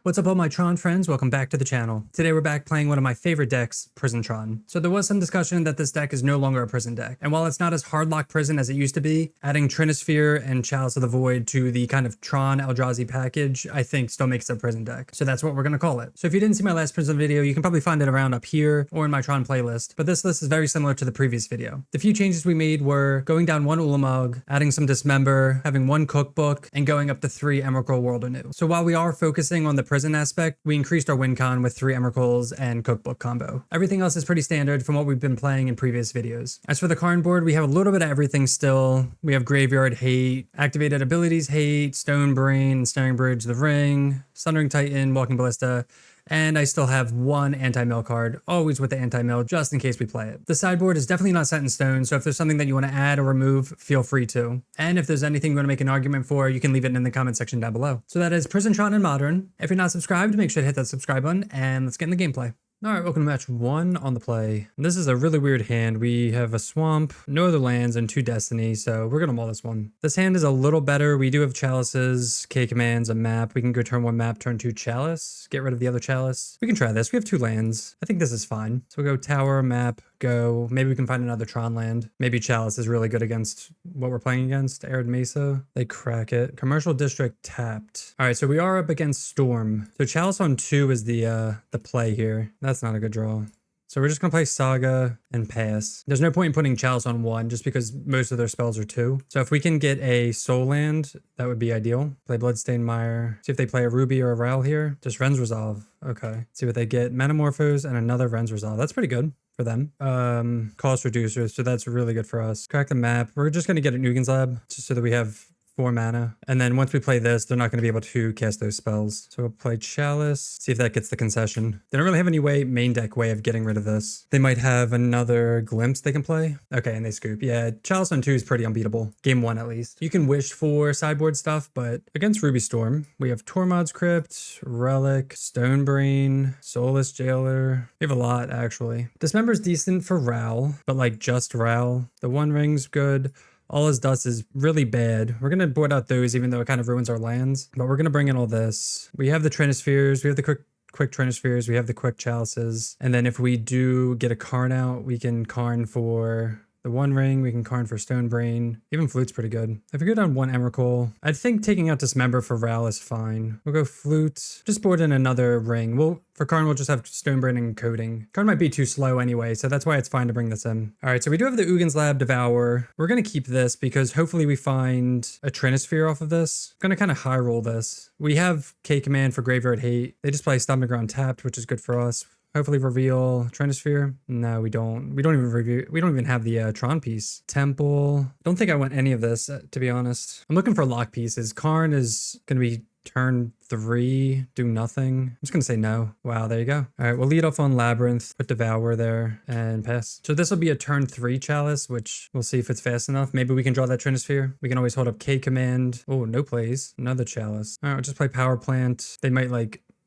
What's up all my Tron friends, welcome back to the channel. Today we're back playing one of my favorite decks, Prison Tron. So there was some discussion that this deck is no longer a prison deck, and while it's not as hardlock prison as it used to be, adding Trinisphere and Chalice of the Void to the kind of Tron Eldrazi package, I think still makes it a prison deck. So that's what we're gonna call it. So if you didn't see my last prison video, you can probably find it around up here or in my Tron playlist, but this list is very similar to the previous video. The few changes we made were going down one Ulamog, adding some Dismember, having one Cookbook, and going up to 3 Emrakul World Anew. So while we are focusing on the prison aspect, we increased our win con with 3 Emrakuls and Cookbook combo. Everything else is pretty standard from what we've been playing in previous videos. As for the Karn board, we have a little bit of everything still. We have Graveyard Hate, Activated Abilities Hate, Stone Brain, Snaring Bridge, The Ring, Sundering Titan, Walking Ballista, and I still have one anti-mill card, always with the anti-mill, just in case we play it. The sideboard is definitely not set in stone, so if there's something that you want to add or remove, feel free to. And if there's anything you want to make an argument for, you can leave it in the comment section down below. So that is Prison Tron and Modern. If you're not subscribed, make sure to hit that subscribe button, and let's get in the gameplay. Alright, welcome to match 1 on the play. This is a really weird hand. We have a swamp, no other lands, and 2 destiny, so we're gonna maul this one. This hand is a little better. We do have chalices, K commands, a map. We can go turn 1 map, turn 2 chalice, get rid of the other chalice. We can try this. We have 2 lands. I think this is fine. So we'll go tower, map, go. Maybe we can find another Tron land. Maybe chalice is really good against what we're playing against. Arid Mesa. They crack it. Commercial district tapped. Alright, so we are up against Storm. So chalice on 2 is the play here. That's not a good draw. So we're just going to play Saga and pass. There's no point in putting Chalice on 1 just because most of their spells are 2. So if we can get a Soul Land, that would be ideal. Play Bloodstained Mire. See if they play a Ruby or a Ral here. Just Ren's Resolve. Okay. See what they get. Metamorphose and another Ren's Resolve. That's pretty good for them. Cost Reducer. So that's really good for us. Crack the map. We're just going to get an Ugin's Lab just so that we have 4 mana. And then once we play this, they're not going to be able to cast those spells. So we'll play Chalice, see if that gets the concession. They don't really have any main deck way of getting rid of this. They might have another Glimpse they can play. Okay, and they scoop. Yeah, Chalice on 2 is pretty unbeatable. Game 1 at least. You can wish for sideboard stuff, but against Ruby Storm, we have Tormod's Crypt, Relic, Stonebrain, Soulless Jailer. We have a lot, actually. Dismember's decent for Ral, but like just Ral. The One Ring's good. All His Dust is really bad. We're going to board out those even though it kind of ruins our lands. But we're going to bring in all this. We have the Trinispheres. We have the quick Trinispheres. We have the quick Chalices. And then if we do get a Karn out, we can Karn for the One Ring, we can Karn for Stonebrain. Even Flute's pretty good. If we go down 1 Emrakul, I think taking out Dismember for Ral is fine. We'll go Flute. Just board in another ring. For Karn, we'll just have Stonebrain and Coding. Karn might be too slow anyway, so that's why it's fine to bring this in. All right, so we do have the Ugin's Lab Devour. We're going to keep this because hopefully we find a Trinisphere off of this. I'm going to kind of high roll this. We have K Command for Graveyard Hate. They just play Stomping Ground tapped, which is good for us. Hopefully reveal Trinisphere. No, we don't. We don't even review. We don't even have the Tron piece. Temple. Don't think I want any of this, to be honest. I'm looking for lock pieces. Karn is going to be turn 3, do nothing. I'm just going to say no. Wow, there you go. All right, we'll lead off on Labyrinth, put Devour there, and pass. So this will be a turn 3 Chalice, which we'll see if it's fast enough. Maybe we can draw that Trinisphere. We can always hold up K Command. Oh, no plays. Another Chalice. All right, we'll just play Power Plant. They might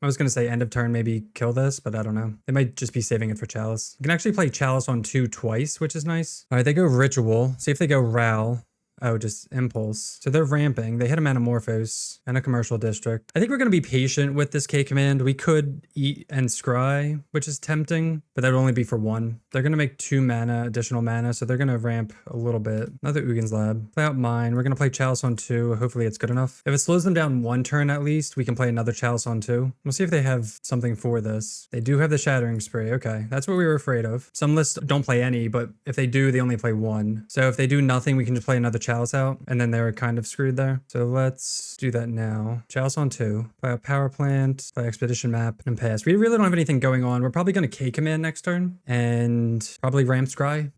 I was going to say end of turn, maybe kill this, but I don't know. They might just be saving it for Chalice. You can actually play Chalice on 2 twice, which is nice. All right, they go Ritual. See if they go Ral. Oh, just Impulse. So they're ramping. They hit a Metamorphose and a Commercial District. I think we're going to be patient with this K Command. We could eat and scry, which is tempting, but that would only be for 1. They're going to make 2 mana, additional mana, so they're going to ramp a little bit. Another Ugin's Lab. Play out Mine. We're going to play Chalice on 2. Hopefully it's good enough. If it slows them down 1 turn at least, we can play another Chalice on 2. We'll see if they have something for this. They do have the Shattering Spray. Okay, that's what we were afraid of. Some lists don't play any, but if they do, they only play 1. So if they do nothing, we can just play another Chalice out, and then they're kind of screwed there. So let's do that now. Chalice on 2. Play a Power Plant, play Expedition Map, and pass. We really don't have anything going on. We're probably going to K Command next turn, and probably ramp Scry.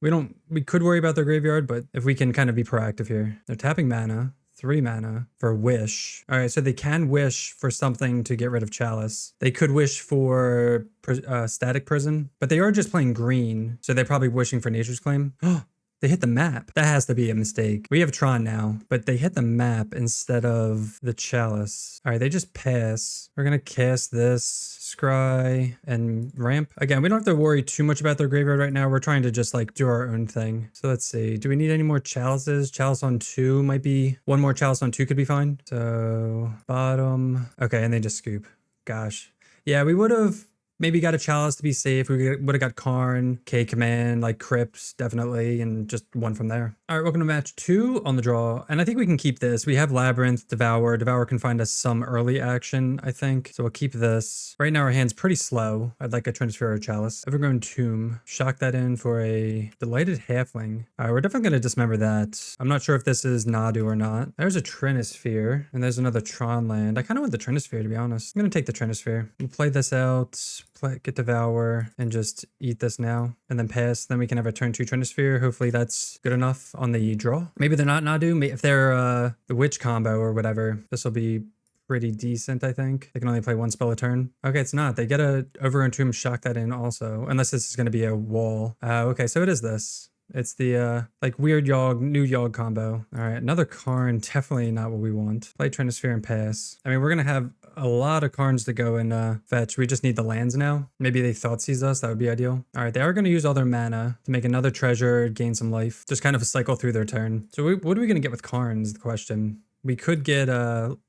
We could worry about their graveyard, but if we can kind of be proactive here. They're tapping mana. 3 mana for Wish. All right, so they can wish for something to get rid of Chalice. They could wish for Static Prison, but they are just playing green, so they're probably wishing for Nature's Claim. They hit the map. That has to be a mistake. We have Tron now, but they hit the map instead of the Chalice. All right, they just pass. We're going to cast this, scry, and ramp. Again, we don't have to worry too much about their graveyard right now. We're trying to just like do our own thing. So let's see. Do we need any more Chalices? Chalice on 2 might be... One more Chalice on 2 could be fine. So bottom. Okay, and they just scoop. gosh. Yeah, we would have maybe got a Chalice to be safe. We would have got Karn, K Command, like Crypt, definitely, and just one from there. All right, welcome to match 2 on the draw. And I think we can keep this. We have Labyrinth, Devour. Devour can find us some early action, I think. So we'll keep this. Right now our hand's pretty slow. I'd like a Trinisphere or a Chalice. Evergrown Tomb. Shock that in for a Delighted Halfling. All right, we're definitely going to dismember that. I'm not sure if this is Nadu or not. There's a Trinisphere, and there's another Tron land. I kind of want the Trinisphere, to be honest. I'm going to take the Trinisphere. We'll play this out. Get Devour and just eat this now and then pass. Then we can have a turn 2 Trinisphere. Hopefully that's good enough on the draw. Maybe they're not Nadu. If they're the Witch combo or whatever, this will be pretty decent, I think. They can only play 1 spell a turn. Okay, it's not. They get a Overgrown Tomb, shock that in also. Unless this is going to be a wall. Okay, so it is this. It's the like weird Yogg, new Yogg combo. All right, another Karn, definitely not what we want. Play Trinisphere and pass. I mean, we're gonna have a lot of Karns to go and fetch. We just need the lands now. Maybe they Thoughtseize us, that would be ideal. All right, they are gonna use all their mana to make another treasure, gain some life. Just kind of cycle through their turn. So what are we gonna get with Karns is the question. We could get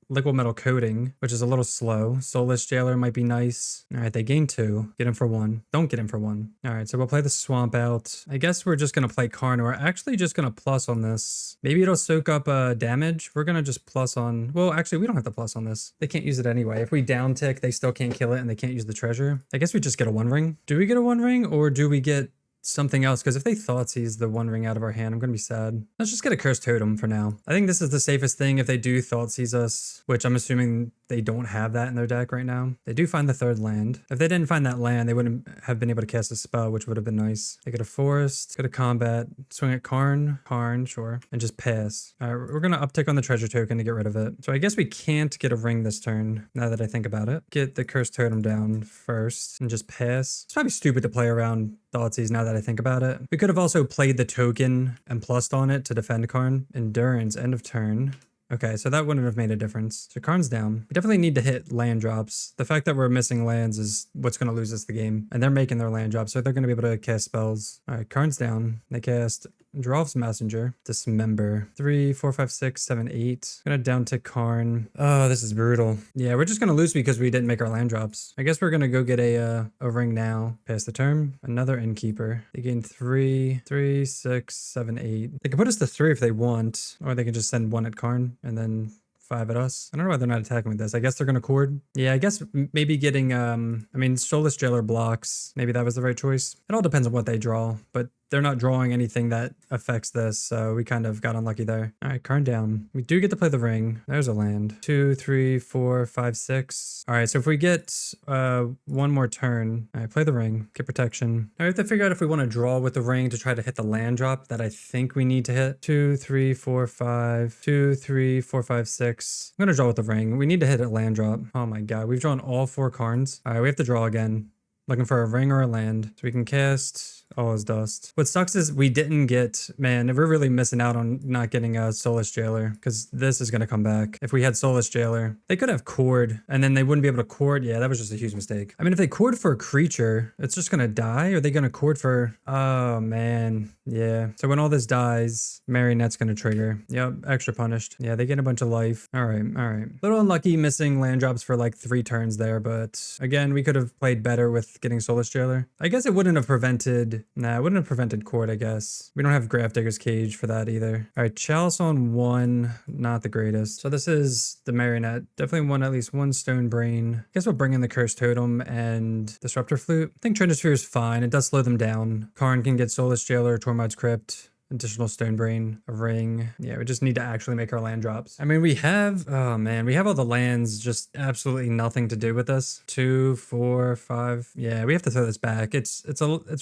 Liquid Metal Coating, which is a little slow. Soulless Jailer might be nice. All right, they gain 2. Get him for 1. Don't get him for 1. All right, so we'll play the Swamp out. I guess we're just going to play Karn. We're actually just going to plus on this. Maybe it'll soak up damage. We're going to just plus on... Well, actually, we don't have to plus on this. They can't use it anyway. If we down tick, they still can't kill it and they can't use the treasure. I guess we just get a 1 ring. Do we get a 1 ring or do we get something else? Because if they Thoughtseize the 1 ring out of our hand, I'm gonna be sad. Let's just get a Cursed Totem for now. I think this is the safest thing if they do Thoughtseize us, which I'm assuming they don't have that in their deck right now. They do find the 3rd land. If they didn't find that land, they wouldn't have been able to cast a spell, which would have been nice. They get a Forest, go to combat, swing at Karn, sure, and just pass. All right, we're gonna uptick on the treasure token to get rid of it. So I guess we can't get a ring this turn, now that I think about it. Get the Cursed Totem down first and just pass. It's probably stupid to play around Thoughtseize now that I think about it. We could have also played the token and plussed on it to defend Karn. Endurance, end of turn. Okay, so that wouldn't have made a difference. So Karn's down. We definitely need to hit land drops. The fact that we're missing lands is what's going to lose us the game. And they're making their land drops, so they're going to be able to cast spells. All right, Karn's down. They cast Drolf's Messenger. Dismember. 3, 4, 5, 6, 7, 8. Gonna down tick Karn. Oh, this is brutal. Yeah, we're just going to lose because we didn't make our land drops. I guess we're going to go get a ring now. Pass the turn. Another Innkeeper. They gain 3, 3, 6, 7, 8. They can put us to 3 if they want, or they can just send 1 at Karn and then 5 at us. I don't know why they're not attacking with this. I guess they're gonna cord. Yeah, I guess maybe getting I mean, Soulless Jailer blocks. Maybe that was the right choice. It all depends on what they draw, but they're not drawing anything that affects this, so we kind of got unlucky there. All right, Karn down. We do get to play the ring. There's a land. 2, 3, 4, 5, 6. All right, so if we get 1 more turn, all right, play the ring, get protection. I have to figure out if we want to draw with the ring to try to hit the land drop that I think we need to hit. 2, 3, 4, 5. 2, 3, 4, 5, 6. I'm gonna draw with the ring. We need to hit a land drop. Oh my god, we've drawn all 4 Karns. All right, we have to draw again. Looking for a ring or a land. So we can cast all his dust. What sucks is we didn't get, man, we're really missing out on not getting a Soulless Jailer because this is going to come back. If we had Soulless Jailer, they could have cord and then they wouldn't be able to cord. Yeah, that was just a huge mistake. I mean, if they cord for a creature, it's just going to die. Or are they going to cord for, oh man. Yeah. So when all this dies, Marionette's going to trigger. Yep. Extra punished. Yeah. They get a bunch of life. All right. All right. Little unlucky missing land drops for like 3 turns there. But again, we could have played better with getting Soulless Jailer. I guess it wouldn't have prevented, nah, it wouldn't have prevented Cord, I guess. We don't have Grafdigger's Cage for that either. All right, Chalice on 1, not the greatest. So this is the Marionette. Definitely want at least 1 Stone Brain. I guess we'll bring in the Cursed Totem and Disruptor Flute. I think Trinisphere is fine. It does slow them down. Karn can get Soulless Jailer, Tormod's Crypt. Additional Stone Brain, a ring. Yeah, we just need to actually make our land drops. I mean, we have, oh man, we have all the lands, just absolutely nothing to do with this. 2, 4, 5. Yeah, we have to throw this back. It's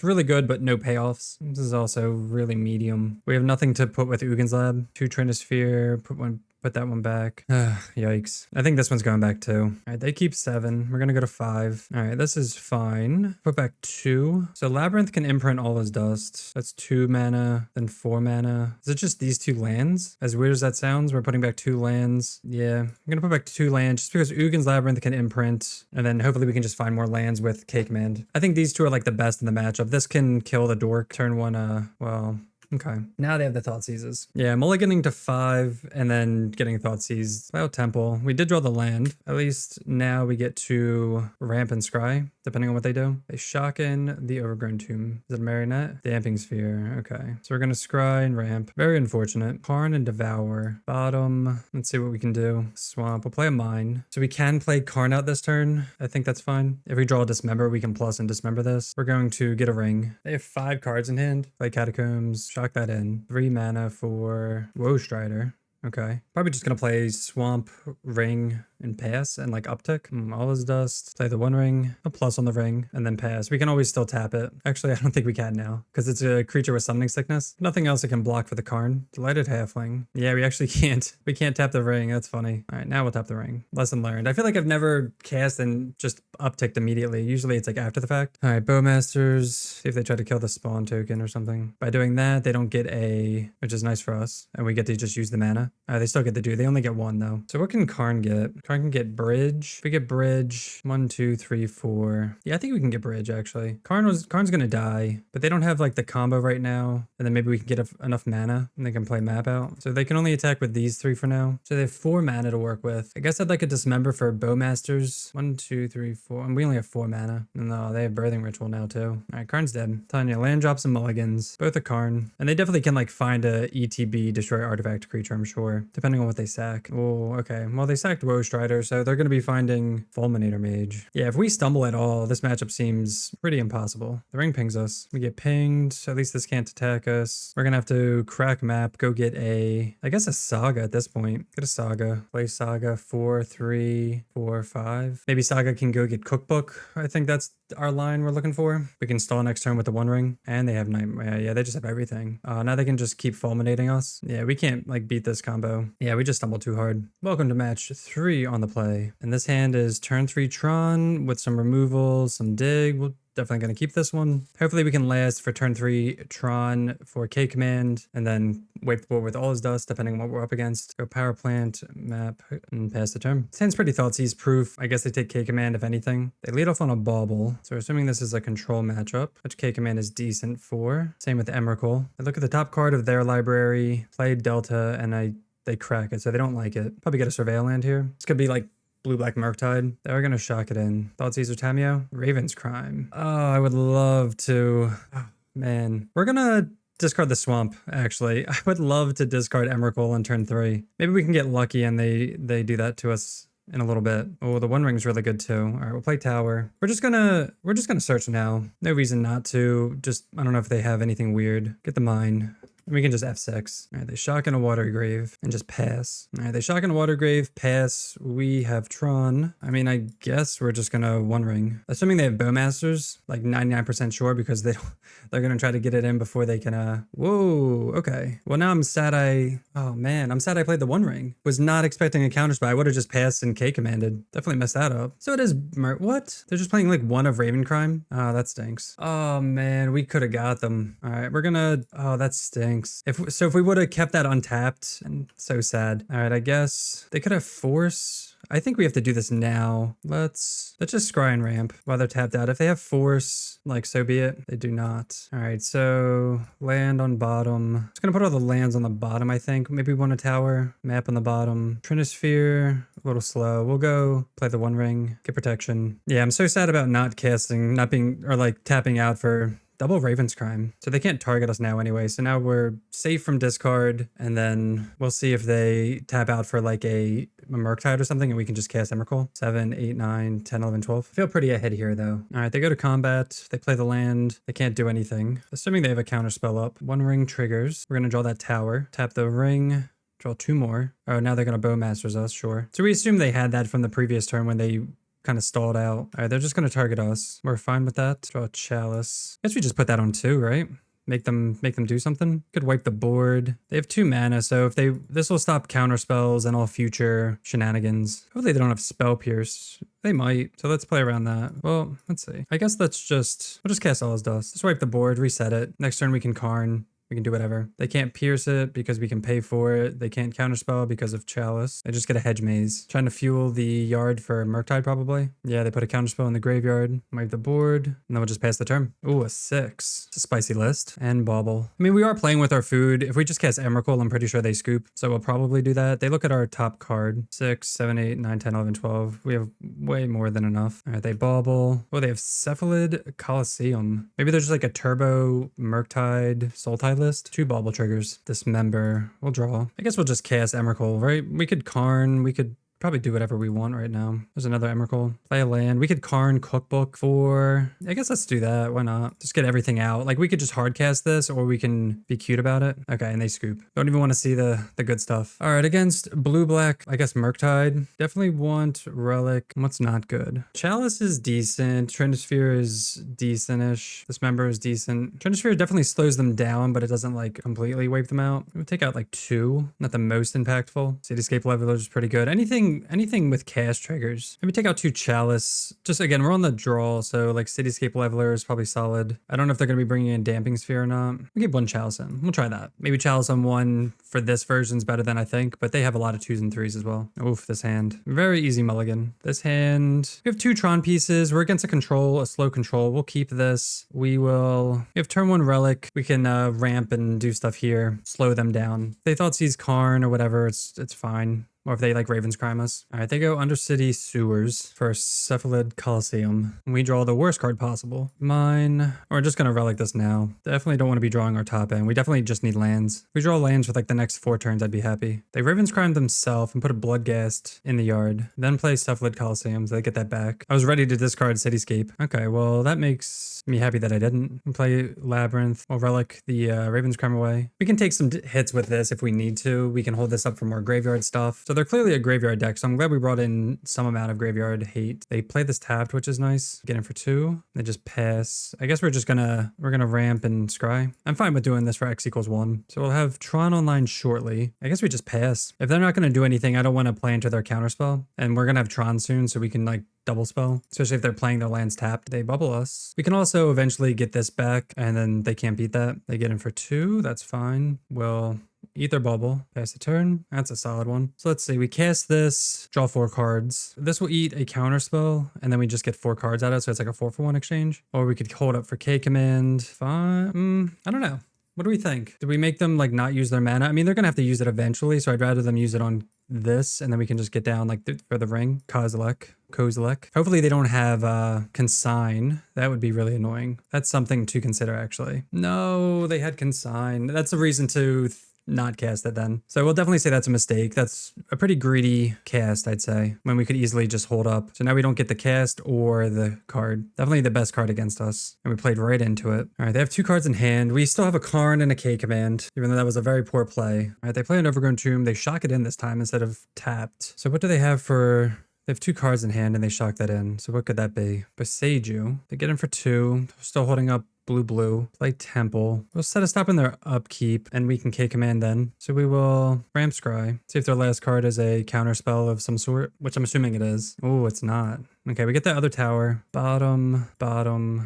really good, but no payoffs. This is also really medium. We have nothing to put with Ugin's Lab. 2 Trinisphere, put that one back. Yikes. I think this one's going back too. All right, they keep 7. We're gonna go to 5. All right, this is fine. Put back 2. So Labyrinth can imprint all his dust. That's 2 mana, then 4 mana. Is it just these 2 lands? As weird as that sounds, we're putting back 2 lands. Yeah, I'm gonna put back 2 lands just because Ugin's Labyrinth can imprint, and then hopefully we can just find more lands with K Command. I think these 2 are like the best in the matchup. This can kill the Dork. Turn 1, well, Okay, now they have the Thoughtseizes. Yeah, mulliganing to 5 and then getting Thoughtseize. About Temple. We did draw the land. At least now we get to ramp and scry, depending on what they do. They shock in the Overgrown Tomb. Is it a Marionette? Damping Sphere. Okay, so we're gonna scry and ramp. Very unfortunate. Karn and Devour. Bottom. Let's see what we can do. Swamp. We'll play a Mine. So we can play Karn out this turn. I think that's fine. If we draw a Dismember, we can plus and Dismember this. We're going to get a ring. They have 5 cards in hand. Play Catacombs. Shock that in. 3 mana for Woe Strider. Okay. Probably just gonna play Swamp, Ring, and pass and like uptick. All is dust. Play the 1 ring, a plus on the ring, and then pass. We can always still tap it. Actually, I don't think we can now because it's a creature with summoning sickness. Nothing else it can block for the Karn. Delighted Halfling. Yeah, we actually can't. We can't tap the ring. That's funny. All right, now we'll tap the ring. Lesson learned. I feel like I've never cast and just upticked immediately. Usually it's like after the fact. All right, Bowmasters. See if they try to kill the spawn token or something. By doing that, they don't get a, which is nice for us, and we get to just use the mana. They still get to do. They only get 1 though. So what can Karn get? Karn can get Bridge. If we get Bridge, 1, 2, 3, 4. Yeah, I think we can get Bridge actually. Karn's gonna die, but they don't have like the combo right now. And then maybe we can get enough mana and they can play map out. So they can only attack with these 3 for now. So they have 4 mana to work with. I guess I'd like a Dismember for Bowmasters. 1, 2, 3, 4. And we only have 4 mana. No, they have Birthing Ritual now too. All right, Karn's dead. Telling you, land drops and mulligans. Both a Karn. And they definitely can like find a ETB, destroy artifact creature, I'm sure. Depending on what they sack. Oh, okay. Well, they sacked Woe Strider, so they're going to be finding Fulminator Mage. Yeah, if we stumble at all, this matchup seems pretty impossible. The ring pings us. We get pinged, so at least this can't attack us. We're going to have to crack map, go get a, I guess a Saga at this point. Get a Saga. Play Saga 4, 3, 4, 5. Maybe Saga can go get Cookbook. I think that's our line we're looking for. We can stall next turn with the 1 ring, and they have Nightmare. Yeah, they just have everything. Now they can just keep fulminating us. Yeah, we can't like beat this combo. Yeah, we just stumbled too hard. Welcome to match 3 on the play. And this hand is turn 3 Tron with some removal, some dig. We'll definitely going to keep this one. Hopefully we can last for turn 3 Tron for K command and then wipe the board with all his dust depending on what we're up against. Go power plant, map, and pass the turn. This hand's pretty Thoughtseize proof. I guess they take K command if anything. They lead off on a bauble. So we're assuming this is a control matchup, which K command is decent for. Same with Emrakul. I look at the top card of their library, play Delta, and they crack it, so they don't like it. Probably get a Surveil land here. This could be like Blue-Black Murktide. They're gonna shock it in. Thoughtseize or Tameo? Raven's Crime. Oh, I would love to. Oh, man. We're gonna discard the Swamp, actually. I would love to discard Emrakul on turn 3. Maybe we can get lucky and they do that to us in a little bit. Oh, the 1 ring's really good too. All right, we'll play Tower. We're just gonna search now. No reason not to. Just, I don't know if they have anything weird. Get the Mine. We can just F6. All right, they shock in a Water Grave and just pass. All right, they shock in a Water Grave, pass. We have Tron. I mean, I guess we're just gonna 1 ring. Assuming they have Bowmasters, like 99% sure because they're gonna try to get it in before they can, whoa, okay. Well, now I'm sad I'm sad I played the 1 ring. Was not expecting a counterspell. I would have just passed and K commanded. Definitely messed that up. So it is, what? They're just playing like 1 of Raven Crime? Oh, that stinks. Oh man, we could have got them. All right, we're gonna, oh, that stinks. If we would have kept that untapped, and so sad. All right, I guess they could have Force. I think we have to do this now. Let's just scry and ramp while they're tapped out. If they have Force, like so be it. They do not. All right, so land on bottom. Just gonna put all the lands on the bottom, I think. Maybe we want a tower, map on the bottom. Trinisphere, a little slow. We'll go play the 1 ring, get protection. Yeah, I'm so sad about not casting, not being, or like tapping out for double Raven's Crime. So they can't target us now anyway. So now we're safe from discard. And then we'll see if they tap out for like a Murktide or something and we can just cast Emrakul. 7, 8, 9, 10, 11, 12. I feel pretty ahead here though. All right, they go to combat. They play the land. They can't do anything. Assuming they have a counter spell up. 1 ring triggers. We're going to draw that tower. Tap the ring. Draw 2 more. Oh, now they're going to Bowmasters us, sure. So we assume they had that from the previous turn when they kind of stalled out. All right, they're just going to target us. We're fine with that. Draw a Chalice. Guess we just put that on 2, right? Make them do something. Could wipe the board. They have 2 mana, so if this will stop counter spells and all future shenanigans. Hopefully they don't have Spell Pierce. They might, so let's play around that. Well, let's see. I guess we'll just cast all his dust. Just wipe the board, reset it. Next turn we can Karn. We can do whatever. They can't pierce it because we can pay for it. They can't counterspell because of Chalice. They just get a hedge maze. Trying to fuel the yard for Murktide probably. Yeah, they put a counterspell in the graveyard. Wipe the board. And then we'll just pass the turn. Ooh, a 6. It's a spicy list. And bauble. I mean, we are playing with our food. If we just cast Emrakul, I'm pretty sure they scoop. So we'll probably do that. They look at our top card. 6, 7, 8, 9, 10, 11, 12. We have way more than enough. All right, they bauble. Oh, they have Cephalid Coliseum. Maybe there's just like a turbo Murktide Sultai list. 2 bauble triggers. Dismember. We'll draw. I guess we'll just cast Emrakul, right? We could Karn. We could probably do whatever we want right now. There's another Emrakul. Play a land. We could Karn Cookbook for... I guess let's do that. Why not? Just get everything out. Like we could just hardcast this or we can be cute about it. Okay, and they scoop. Don't even want to see the good stuff. All right, against blue-black, I guess Murktide. Definitely want Relic. What's not good? Chalice is decent. Trinisphere is decent-ish. Dismember is decent. Trinisphere definitely slows them down, but it doesn't like completely wipe them out. We'll take out like 2. Not the most impactful. Cityscape Leveler is pretty good. Anything with cast triggers. Maybe take out 2 Chalice. Just again, we're on the draw, so like Cityscape Leveler is probably solid. I don't know if they're going to be bringing in Damping Sphere or not. We keep 1 Chalice in. We'll try that. Maybe Chalice on 1 for this version is better than I think, but they have a lot of 2s and 3s as well. Oof, this hand. Very easy mulligan. This hand. We have 2 Tron pieces. We're against a slow control. We'll keep this. We have turn 1 Relic. We can ramp and do stuff here. Slow them down. If they thought sees Karn or whatever, it's fine. Or if they like Ravens crime us. All right, they go Undercity Sewers for Cephalid Coliseum. We draw the worst card possible. Mine. We're just gonna relic this now. Definitely don't want to be drawing our top end. We definitely just need lands. If we draw lands for like the next 4 turns, I'd be happy. They Ravens crime themselves and put a Bloodghast in the yard. Then play Cephalid Coliseum, so they get that back. I was ready to discard Cityscape. Okay, well that makes me happy that I didn't. And play Labyrinth. We'll relic the Ravens crime away. We can take some hits with this if we need to. We can hold this up for more graveyard stuff. So they're clearly a graveyard deck, so I'm glad we brought in some amount of graveyard hate. They play this tapped, which is nice. Get in for 2. They just pass. I guess we're gonna ramp and scry. I'm fine with doing this for X equals 1. So we'll have Tron online shortly. I guess we just pass. If they're not gonna do anything, I don't want to play into their counterspell. And we're gonna have Tron soon, so we can like double spell, especially if they're playing their lands tapped. They bubble us. We can also eventually get this back, and then they can't beat that. They get in for 2. That's fine. We'll eat their bubble, pass the turn. That's a solid one. So let's see, we cast this, draw 4 cards. This will eat a counter spell, and then we just get 4 cards out of it, so it's like a 4-for-1 exchange. Or we could hold up for K command. Fine. I don't know. What do we think? Do we make them like not use their mana? I mean, they're gonna have to use it eventually, so I'd rather them use it on this, and then we can just get down like for the ring. Kozilek. Hopefully they don't have Consign. That would be really annoying. That's something to consider, actually. No, they had Consign. That's a reason to not cast it then. So we'll definitely say that's a mistake. That's a pretty greedy cast, I'd say, when we could easily just hold up. So now we don't get the cast or the card. Definitely the best card against us. And we played right into it. All right, they have 2 cards in hand. We still have a Karn and a K command, even though that was a very poor play. All right, they play an Overgrown Tomb. They shock it in this time instead of tapped. So what do they have for... They have 2 cards in hand and they shock that in. So what could that be? Beseiju. They get in for 2. Still holding up blue. Play Temple. We'll set a stop in their upkeep and we can K command then. So we will ramp scry. See if their last card is a counter spell of some sort, which I'm assuming it is. Oh, it's not. Okay, we get the other tower. Bottom,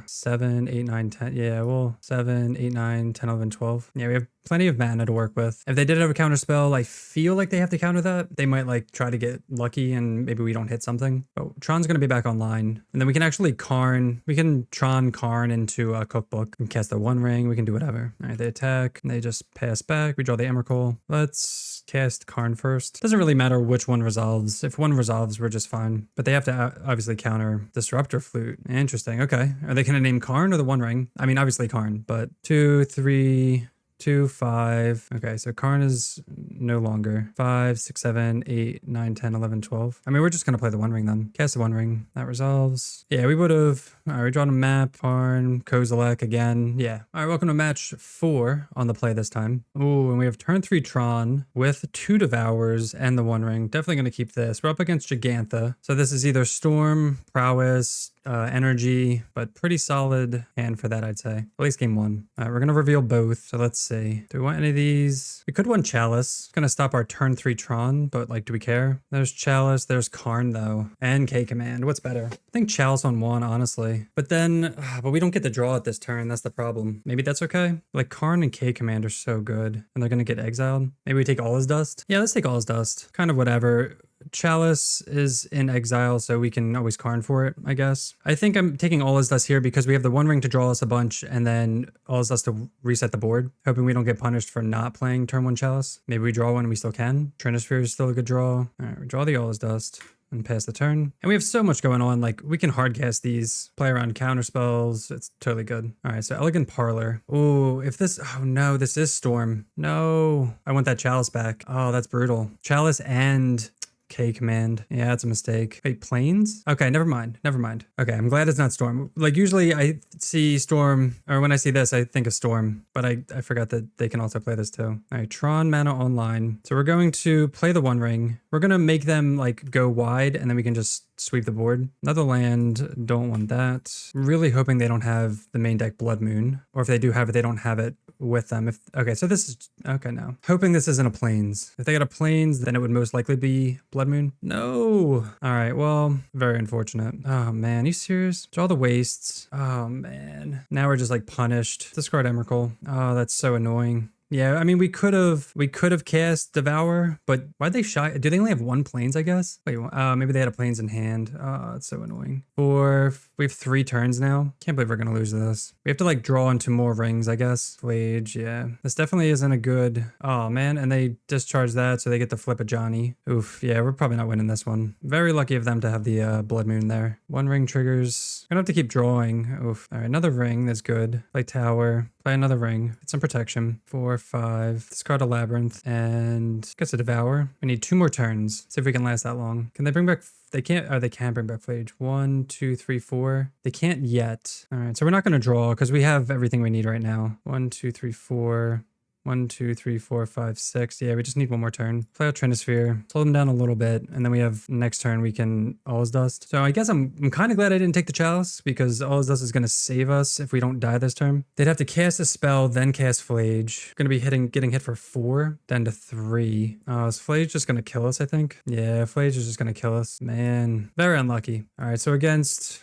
7, 8, 9, 10. Yeah, well, 7, 8, 9, 10, 11, 12. Yeah, we have plenty of mana to work with. If they did have a counter spell, I feel like they have to counter that. They might like try to get lucky and maybe we don't hit something. But Tron's going to be back online. And then we can actually Karn. We can Tron Karn into a cookbook. We can cast the 1 ring. We can do whatever. All right, they attack. And they just pass back. We draw the Emrakul. Let's cast Karn first. Doesn't really matter which one resolves. If one resolves, we're just fine. But they have to obviously counter Disruptor Flute. Interesting. Okay. Are they going to name Karn or the 1 ring? I mean, obviously Karn, but 2, 3... 2, 5. Okay, so Karn is no longer. 5, 6, 7, 8, 9, 10, 11, 12. I mean, we're just going to play the 1 ring then. Cast the 1 ring. That resolves. Yeah, we would have... All right, we drawn a map. Karn, Kozilek again. Yeah. All right, welcome to match 4 on the play this time. Ooh, and we have turn 3 Tron with 2 Devours and the 1 ring. Definitely going to keep this. We're up against Gigantha. So this is either Storm, Prowess, energy, but pretty solid hand for that, I'd say. At least game one. All right, we're gonna reveal both. So let's see. Do we want any of these? We could want Chalice. It's gonna stop our turn 3 Tron, but like, do we care? There's Chalice, there's Karn though, and K Command. What's better? I think Chalice on 1, honestly. But then, but we don't get to draw at this turn. That's the problem. Maybe that's okay. Like Karn and K Command are so good, and they're gonna get exiled. Maybe we take all his dust. Yeah, let's take all his dust. Kind of whatever. Chalice is in exile, so we can always Karn for it, I guess. I think I'm taking all his dust here because we have the One Ring to draw us a bunch and then all his dust to reset the board. Hoping we don't get punished for not playing turn 1 Chalice. Maybe we draw one and we still can. Trinisphere is still a good draw. All right, we draw the all his dust and pass the turn. And we have so much going on. Like, we can hardcast these, play around counter spells. It's totally good. All right, so Elegant Parlor. Oh, if this, oh no, this is Storm. No, I want that Chalice back. Oh, that's brutal. Chalice and K Command. Yeah, that's a mistake. Wait, Plains? Okay, never mind. Never mind. Okay, I'm glad it's not Storm. Like, usually I see Storm, or when I see this, I think of Storm, but I forgot that they can also play this too. All right, Tron Mana Online. So we're going to play the One Ring. We're going to make them like go wide, and then we can just sweep the board. Another land, don't want that. Really hoping they don't have the main deck Blood Moon, or if they do have it, they don't have it with them. Okay, so this is, okay, no. Hoping this isn't a Plains. If they got a Plains, then it would most likely be Blood Moon. No. All right, well, very unfortunate. Oh man, are you serious? Draw the wastes. Oh man. Now we're just like punished. Discard Emrakul. Oh, that's so annoying. Yeah, I mean, we could have cast Devour, but why'd they shy? Do they only have 1 Plains, I guess? Wait, maybe they had a Plains in hand. Oh, it's so annoying. We have 3 turns now. Can't believe we're gonna lose this. We have to like draw into more rings, I guess. Flage, yeah. This definitely isn't a good, oh man, and they discharge that, so they get to flip a Johnny. Oof, yeah, we're probably not winning this one. Very lucky of them to have the Blood Moon there. 1 ring triggers. Gonna have to keep drawing. Oof. All right, another ring, that's good. Play Tower. Play another ring. Get some protection. 4, 5. Discard a Labyrinth and gets a Devour. We need 2 more turns. See if we can last that long. Can they bring back? They can't. Oh, they can bring back Flage. 1, 2, 3, 4. They can't yet. All right, so we're not going to draw because we have everything we need right now. 1, 2, 3, 4. 1, 2, 3, 4, 5, 6. Yeah, we just need 1 more turn. Play out Trinisphere, slow them down a little bit, and then we have next turn we can All His Dust. So I guess I'm kind of glad I didn't take the Chalice because All His Dust is going to save us if we don't die this turn. They'd have to cast a spell, then cast Flage. Going to be getting hit for 4, then to 3. Is Flage just going to kill us, I think? Yeah, Flage is just going to kill us. Man, very unlucky. All right, so against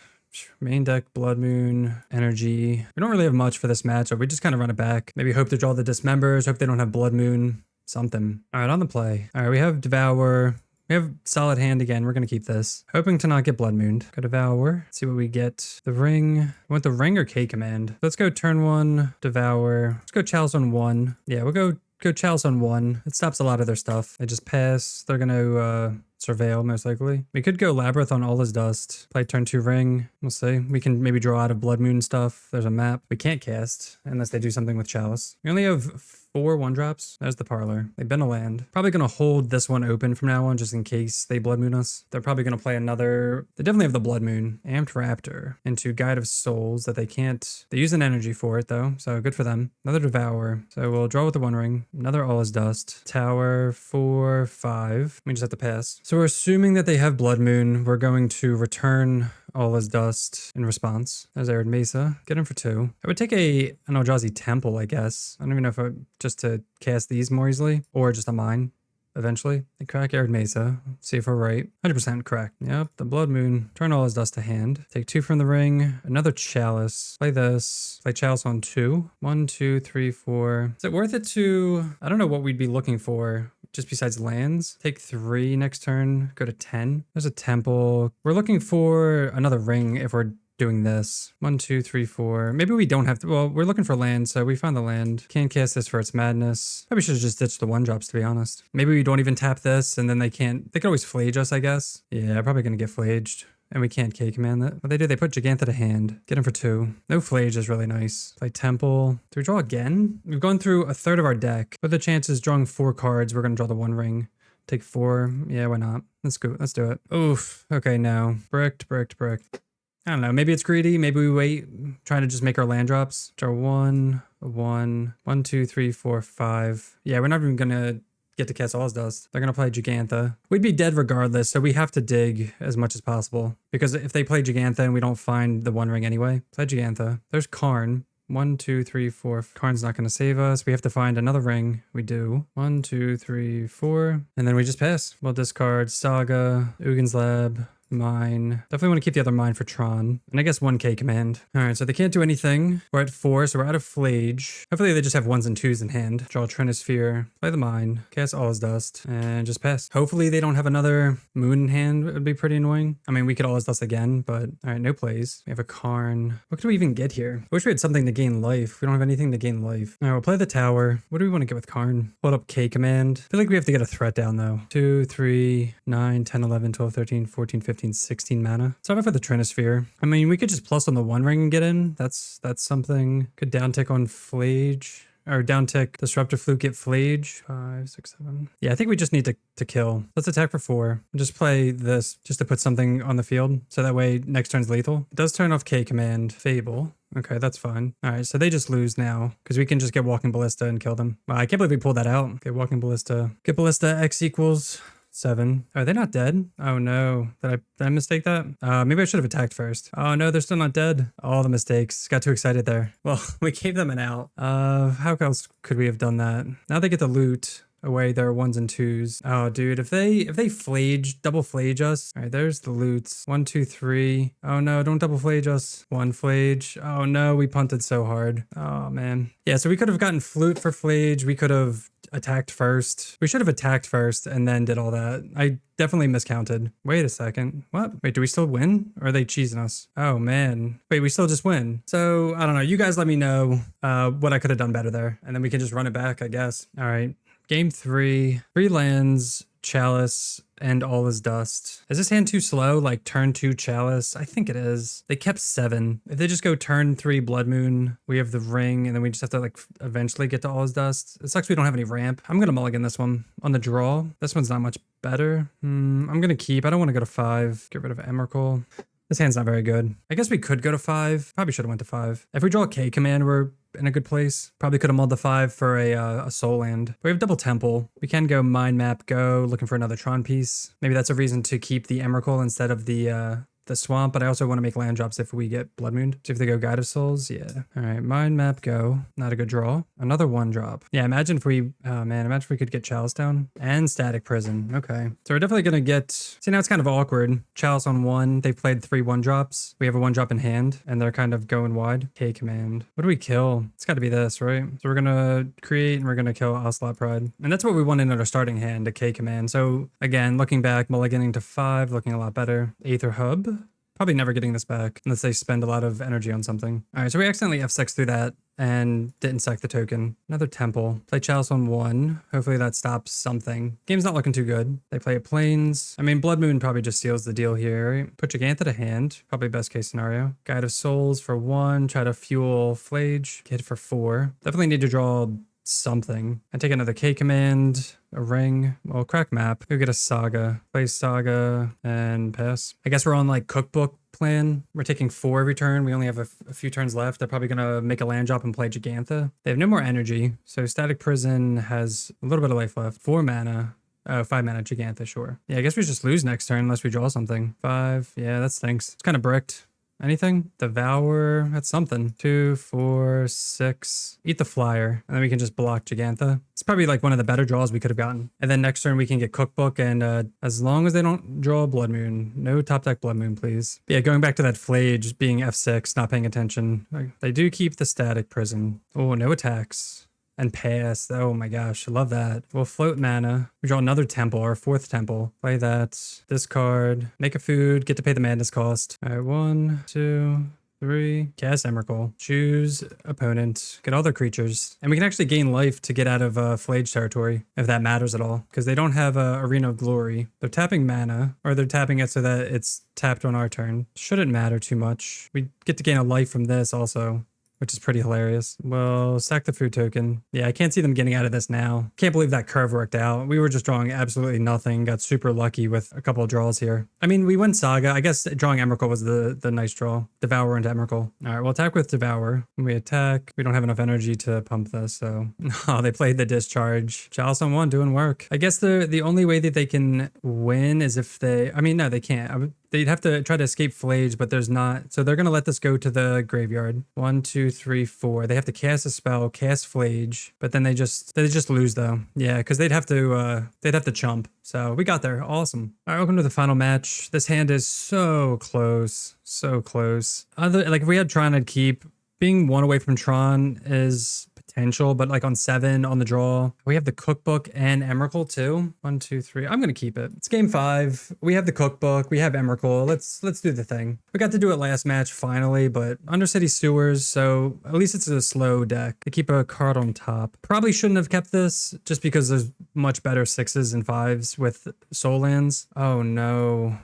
main deck, Blood Moon, Energy. We don't really have much for this matchup. We just kind of run it back. Maybe hope to draw the Dismembers, hope they don't have Blood Moon, something. All right, on the play. All right, we have Devour. We have solid hand again. We're going to keep this. Hoping to not get Blood Mooned. Go Devour. See what we get. The ring. I want the ring or K Command. Let's go turn 1, Devour. Let's go Chalice on 1. Yeah, we'll go Chalice on 1. It stops a lot of their stuff. They just pass. They're going to Surveil, most likely. We could go Labyrinth on all his dust. Play turn 2 ring. We'll see. We can maybe draw out of Blood Moon stuff. There's a map. We can't cast unless they do something with Chalice. We only have 4 1-drops. There's the Parlor. They've been a land. Probably going to hold this one open from now on just in case they Blood Moon us. They're probably going to play another. They definitely have the Blood Moon. Amped Raptor into Guide of Souls that they can't. They use an energy for it though, so good for them. Another Devour. So we'll draw with the 1 ring. Another All His Dust. Tower 4, 5. We just have to pass. So we're assuming that they have Blood Moon. We're going to return All His Dust in response. There's Arid Mesa. Get him for 2. I would take an Eldrazi Temple, I guess. I don't even know if just to cast these more easily or just a mine eventually. They crack Arid Mesa. See if we're right. 100% correct. Yep, the Blood Moon. Turn All His Dust to hand. Take 2 from the ring. Another Chalice. Play this. Play Chalice on 2. 1, 2, 3, 4. Is it worth it to... I don't know what we'd be looking for just besides lands. Take 3 next turn. Go to 10. There's a temple. We're looking for another ring if we're doing this. 1, 2, 3, 4. Maybe we don't have to. Well, we're looking for land, so we found the land. Can't cast this for its madness. Probably should have just ditched the 1-drops, to be honest. Maybe we don't even tap this, and then they can't. They can always flage us, I guess. Yeah, probably gonna get flaged. And we can't K-command that. What they do, they put Gigantha to hand. Get him for 2. No Flage is really nice. Play Temple. Do we draw again? We've gone through a third of our deck. What are the chances drawing 4 cards? We're going to draw the 1 ring. Take 4. Yeah, why not? Let's go. Let's do it. Oof. Okay, no. Bricked. I don't know. Maybe it's greedy. Maybe we wait. Trying to just make our land drops. Draw 1, 1, 1, 2, 3, 4, 5. Yeah, we're not even going to get to cast All's Dust. They're going to play Gigantha. We'd be dead regardless, so we have to dig as much as possible. Because if they play Gigantha and we don't find the One Ring anyway, play Gigantha. There's Karn. 1, 2, 3, 4. Karn's not going to save us. We have to find another ring. We do. 1, 2, 3, 4. And then we just pass. We'll discard Saga, Ugin's Lab, Mine. Definitely want to keep the other Mine for Tron. And I guess 1K command. All right, so they can't do anything. We're at 4, so we're out of Flage. Hopefully they just have 1s and 2s in hand. Draw Trinisphere, play the Mine, cast All's Dust, and just pass. Hopefully they don't have another Moon in hand. It would be pretty annoying. I mean, we could All's Dust again, but all right, no plays. We have a Karn. What could we even get here? I wish we had something to gain life. We don't have anything to gain life. All right, we'll play the Tower. What do we want to get with Karn? Hold up K command. I feel like we have to get a threat down though. 2, 3, 9, 10, 11, 12, 13, 14, 15, 16 mana. Start off with the Trinisphere. I mean, we could just plus on the One Ring and get in. That's something. Could downtick on Flage. Or downtick Disruptive Fluke, get Flage. 5, 6, 7. Yeah, I think we just need to kill. Let's attack for 4. Just play this just to put something on the field. So that way next turn's lethal. It does turn off K command. Fable. Okay, that's fine. All right, so they just lose now because we can just get Walking Ballista and kill them. Wow, I can't believe we pulled that out. Okay, Walking Ballista. Get Ballista, X equals 7. Are they not dead? Oh no. Did I mistake that? Maybe I should have attacked first. Oh no, they're still not dead. All the mistakes. Got too excited there. Well, we gave them an out. How else could we have done that? Now they get the loot away their 1s and 2s. Oh dude, if they Flage, double Flage us. All right, there's the loots. 1, 2, 3. Oh no, don't double Flage us. 1 Flage. Oh no, we punted so hard. Oh man. Yeah, so we could have gotten Flute for Flage. We could have attacked first. We should have attacked first and then did all that. I definitely miscounted. Wait a second. What? Wait, do we still win? Or are they cheesing us? Oh man. Wait, we still just win. So I don't know. You guys let me know what I could have done better there. And then we can just run it back, I guess. All right. Game 3. 3 lands, Chalice, and All is Dust. Is this hand too slow? Like turn 2 Chalice? I think it is. They kept 7. If they just go turn 3 Blood Moon, we have the ring, and then we just have to like eventually get to All is Dust. It sucks we don't have any ramp. I'm gonna mulligan this one. On the draw, this one's not much better. I'm gonna keep. I don't want to go to 5. Get rid of Emrakul. This hand's not very good. I guess we could go to 5. Probably should have went to 5. If we draw a K command, we're in a good place. Probably could have mulled the 5 for a soul land. We have double temple. We can go mind map, go looking for another Tron piece. Maybe that's a reason to keep the Emrakul instead of the swamp, but I also want to make land drops if we get Blood Moon. See if they go Guide of Souls. Yeah. All right, mind map, go. Not a good draw. Another 1 drop. Yeah, imagine if we, oh man, imagine if we could get Chalice down and Static Prison. Okay. So we're definitely going to get, see now it's kind of awkward. Chalice on 1. They've played 3 1-drops. We have a 1-drop in hand and they're kind of going wide. K command. What do we kill? It's got to be this, right? So we're going to create and we're going to kill Ocelot Pride. And that's what we wanted in our starting hand, a K command. So again, looking back, mulliganing to 5, looking a lot better. Aether Hub. Probably never getting this back unless they spend a lot of energy on something. All right, so we accidentally F6 through that and didn't sack the token. Another temple. Play Chalice on 1. Hopefully that stops something. Game's not looking too good. They play a Plains. I mean, Blood Moon probably just seals the deal here. Right? Put Gigantha to hand. Probably best case scenario. Guide of Souls for 1. Try to fuel Flage. Get for 4. Definitely need to draw something. I take another K command, a ring, well, crack map. Go get a Saga. Play Saga and pass. I guess we're on like Cookbook plan. We're taking 4 every turn. We only have a few turns left. They're probably gonna make a land drop and play Gigantha. They have no more energy, so Static Prison has a little bit of life left. 4 mana. Oh, 5 mana Gigantha, sure. Yeah, I guess we just lose next turn unless we draw something. 5, yeah, that stinks. It's kind of bricked. Anything? Devour, that's something. 2, 4, 6. Eat the Flyer, and then we can just block Gigantha. It's probably like one of the better draws we could have gotten. And then next turn we can get Cookbook, and as long as they don't draw a Blood Moon, no top deck Blood Moon, please. But yeah, going back to that Flage being F6, not paying attention. They do keep the Static Prison. Oh, no attacks. And pass. Oh my gosh, I love that. We'll float mana. We draw another temple, our 4th temple. Play that. Discard. Make a food. Get to pay the madness cost. All right, 1, 2, 3. Cast Emrakul. Choose opponent. Get all their creatures. And we can actually gain life to get out of Flage territory, if that matters at all. Because they don't have a Arena of Glory. They're tapping mana, or they're tapping it so that it's tapped on our turn. Shouldn't matter too much. We get to gain a life from this also. which is pretty hilarious. Well, sack the food token. Yeah, I can't see them getting out of this now. Can't believe that curve worked out. We were just drawing absolutely nothing. Got super lucky with a couple of draws here. I mean, we went Saga. I guess drawing Emrakul was the nice draw. Devour into Emrakul. All right, we'll attack with Devour. When we attack, we don't have enough energy to pump this, so... Oh, they played the discharge. Chalice on 1 doing work. I guess the only way that they can win is if they... I mean, no, they can't. They'd have to try to escape Flage, but there's not. So they're going to let this go to the graveyard. 1, 2, 3, 4. They have to cast a spell, cast Flage, but then they just lose though. Yeah, because they'd have to chump. So we got there. Awesome. All right, welcome to the final match. This hand is so close. So close. Like if we had Tron, I'd keep. Being 1 away from Tron is potential, but like on 7 on the draw, we have the Cookbook and Emrakul too. 1, 2, 3. I'm gonna keep it. It's game 5. We have the Cookbook. We have Emrakul. Let's do the thing. We got to do it last match finally, but Undercity Sewers, so at least it's a slow deck. They keep a card on top. Probably shouldn't have kept this just because there's much better 6s and 5s with soul lands. Oh no.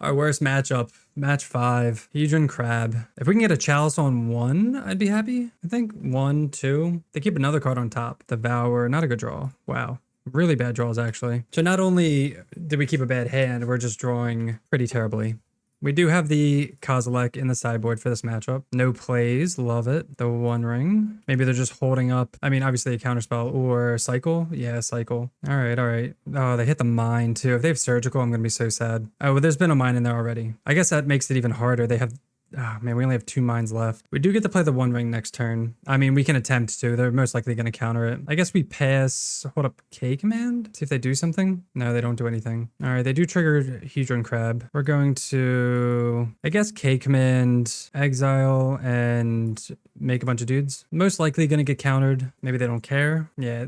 Our worst matchup, match 5, Hedron Crab. If we can get a Chalice on 1, I'd be happy. I think 1, 2. They keep another card on top. Devour, not a good draw. Wow. Really bad draws, actually. So not only did we keep a bad hand, we're just drawing pretty terribly. We do have the Kozilek in the sideboard for this matchup. No plays, love it. The One Ring. Maybe they're just holding up. I mean, obviously a counterspell or Cycle. Yeah, Cycle. All right, all right. Oh, they hit the mine too. If they have Surgical, I'm going to be so sad. Oh, well, there's been a mine in there already. I guess that makes it even harder. They have... Oh man, we only have 2 mines left. We do get to play the One Ring next turn. I mean, we can attempt to. They're most likely going to counter it. I guess we pass, hold up K command. See if they do something. No, they don't do anything. All right, they do trigger Hedron Crab. We're going to, I guess, K command, exile, and make a bunch of dudes. Most likely going to get countered. Maybe they don't care. Yeah.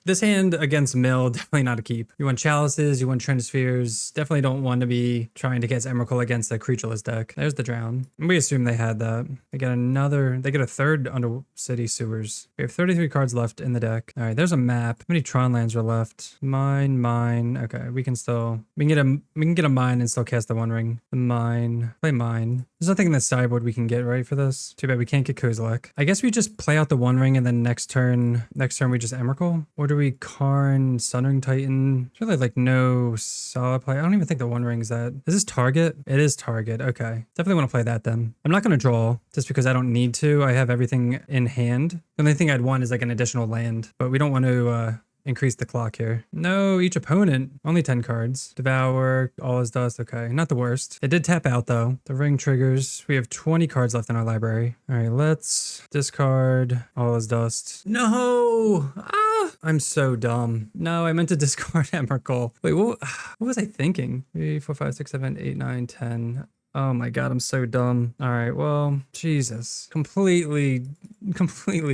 This hand against Mill, definitely not a keep. You want Chalices, you want Trinispheres. Definitely don't want to be trying to cast Emrakul against a creatureless deck. There's the Drown. And we assume they had that. They get a third Undercity Sewers. We have 33 cards left in the deck. All right, there's a map. How many Tron lands are left? Mine. Okay, we can get a mine and still cast the One Ring. The mine. Play mine. There's nothing in the sideboard we can get right for this. Too bad we can't get Kozilek. I guess we just play out the One Ring and then next turn we just Emrakul. Or do we Karn, Sunring Titan? There's really like no solid play. I don't even think the One Ring is that. Is this target? It is target. Okay. Definitely want to play that then. I'm not going to draw just because I don't need to. I have everything in hand. The only thing I'd want is like an additional land, but we don't want to increase the clock here. No, each opponent, only 10 cards. Devour, all is dust, okay. Not the worst. It did tap out though. The ring triggers. We have 20 cards left in our library. All right, let's discard all is dust. No! Ah! I'm so dumb. No, I meant to discard Emrakul. Wait, what was I thinking? 3, 4, 5, 6, 7, 8, 9, 10. Oh my god, I'm so dumb. All right, well, Jesus. Completely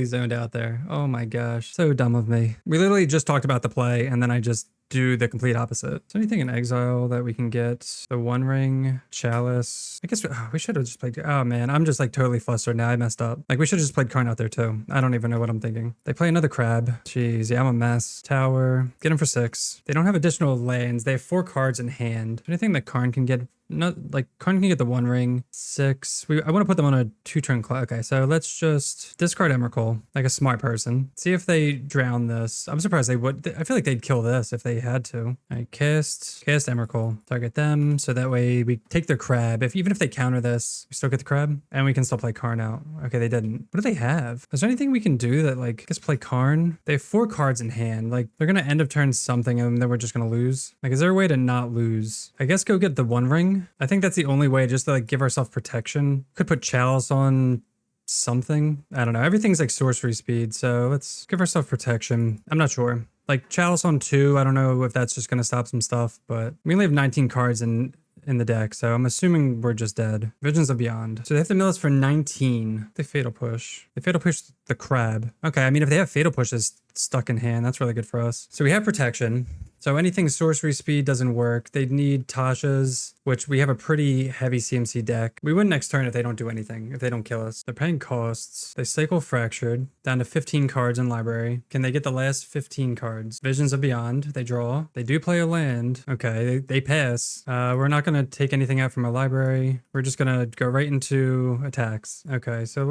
zoned out there. Oh my gosh. So dumb of me. We literally just talked about the play and then I just do the complete opposite. Is there anything in exile that we can get? The One Ring, Chalice. I guess we should have just played. Oh man, I'm just like totally flustered now. I messed up. Like we should have just played Karn out there too. I don't even know what I'm thinking. They play another Crab. Jeez, yeah, I'm a mess. Tower. Get him for 6. They don't have additional lands. They have 4 cards in hand. Anything that Karn can get? Not like Karn can get the One Ring. 6. I want to put them on a 2-turn clock. Okay, so let's just discard Emrakul like a smart person. See if they drown this. I'm surprised they would. I feel like they'd kill this if they had to. All right, cast Emrakul. Target them so that way we take their Crab. Even if they counter this, we still get the Crab and we can still play Karn out. Okay, they didn't. What do they have? Is there anything we can do that like I guess play Karn? They have 4 cards in hand. Like they're gonna end of turn something and then we're just gonna lose. Like is there a way to not lose? I guess go get the One Ring. I think that's the only way just to like give ourselves protection. Could put Chalice on something. I don't know. Everything's like sorcery speed. So let's give ourselves protection. I'm not sure. Like Chalice on 2. I don't know if that's just going to stop some stuff, but we only have 19 cards in the deck. So I'm assuming we're just dead. Visions of Beyond. So they have to mill us for 19. They Fatal Push. They Fatal Push the Crab. Okay. I mean, if they have Fatal Pushes stuck in hand, that's really good for us. So we have protection. So anything sorcery speed doesn't work. They'd need Tasha's, which we have a pretty heavy CMC deck. We win next turn if they don't do anything, if they don't kill us. They're paying costs. They cycle Fractured, down to 15 cards in library. Can they get the last 15 cards? Visions of Beyond, they draw. They do play a land. Okay, they pass. We're not gonna take anything out from our library. We're just gonna go right into attacks. Okay, so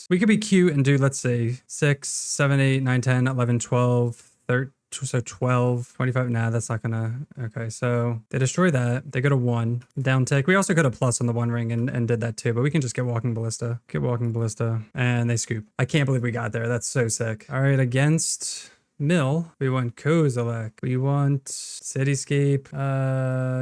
we could be cute and do, let's say, 6, 7, 8, 9, 10, 11, 12, 13. So 12, 25, nah, that's not gonna, okay, so they destroy that. They go to 1, down tick. We also got a plus on the 1 ring and did that too, but we can just get Walking Ballista. Get Walking Ballista, and they scoop. I can't believe we got there. That's so sick. All right, against Mill, we want Kozilek. We want Cityscape.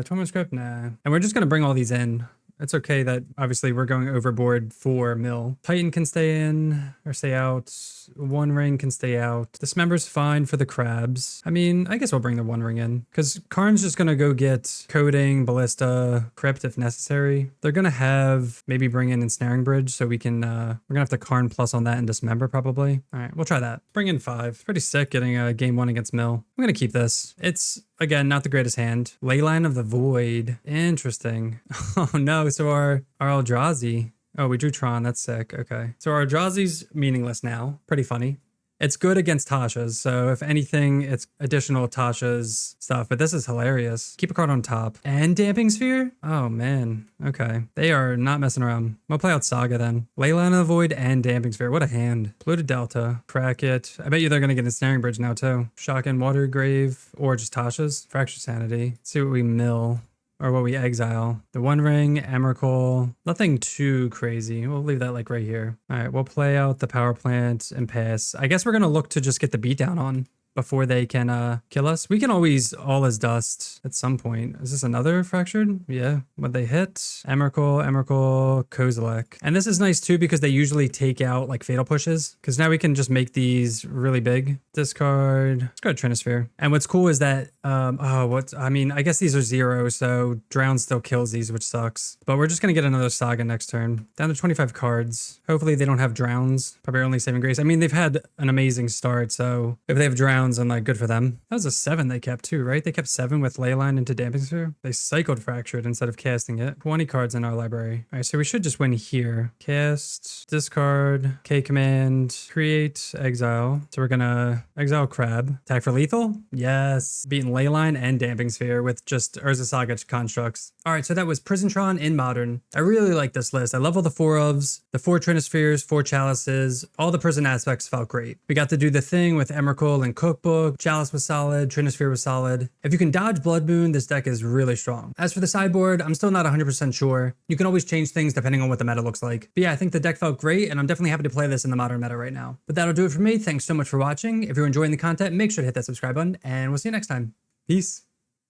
Torment Script, nah. And we're just gonna bring all these in. It's okay that obviously we're going overboard for Mill. Titan can stay in or stay out. 1 ring can stay out. Dismember's fine for the crabs. I mean, I guess we'll bring the 1 ring in because Karn's just gonna go get Coding, Ballista, Crypt if necessary. They're gonna have maybe bring in Ensnaring Bridge so we can, we're gonna have to Karn plus on that and Dismember probably. All right, we'll try that. Bring in 5. Pretty sick getting a game 1 against Mill. I'm gonna keep this. It's, again, not the greatest hand. Leyline of the Void. Interesting. Oh no, so our Eldrazi. Oh, we drew Tron. That's sick. Okay. So our Eldrazi's meaningless now. Pretty funny. It's good against Tasha's, so if anything, it's additional Tasha's stuff, but this is hilarious. Keep a card on top. And Damping Sphere? Oh, man. Okay. They are not messing around. We'll play out Saga then. Leyline of the Void and Damping Sphere. What a hand. Polluted Delta. Crack it. I bet you they're going to get a Snaring Bridge now, too. Shotgun Water Grave, or just Tasha's. Fracture Sanity. Let's see what we mill. Or what we exile. The 1 ring, Emrakul. Nothing too crazy. We'll leave that like right here. All right, we'll play out the power plant and pass. I guess we're going to look to just get the beatdown on before they can kill us. We can always All Is Dust at some point. Is this another Fractured? Yeah. When they hit, Emrakul, Kozilek. And this is nice too because they usually take out like Fatal Pushes because now we can just make these really big. Discard. Let's go to Trinisphere. And what's cool is that, I guess these are 0, so Drown still kills these, which sucks. But we're just going to get another Saga next turn. Down to 25 cards. Hopefully they don't have Drowns. Probably only Saving Grace. I mean, they've had an amazing start, so if they have Drowns, I'm like, good for them. That was a 7 they kept too, right? They kept 7 with Leyline into Damping Sphere. They cycled Fractured instead of casting it. 20 cards in our library. All right, so we should just win here. Cast, discard, K command, create, exile. So we're gonna exile Crab. Attack for lethal? Yes. Beating Leyline and Damping Sphere with just Urza Saga constructs. All right, so that was Prison Tron in Modern. I really like this list. I love all the 4 ofs, the 4 Trinispheres, 4 Chalices. All the prison aspects felt great. We got to do the thing with Emrakul and Cookbook. Chalice was solid. Trinisphere was solid. If you can dodge Blood Moon, this deck is really strong. As for the sideboard, I'm still not 100% sure. You can always change things depending on what the meta looks like. But yeah, I think the deck felt great, and I'm definitely happy to play this in the Modern meta right now. But that'll do it for me. Thanks so much for watching. If you're enjoying the content, make sure to hit that subscribe button, and we'll see you next time. Peace.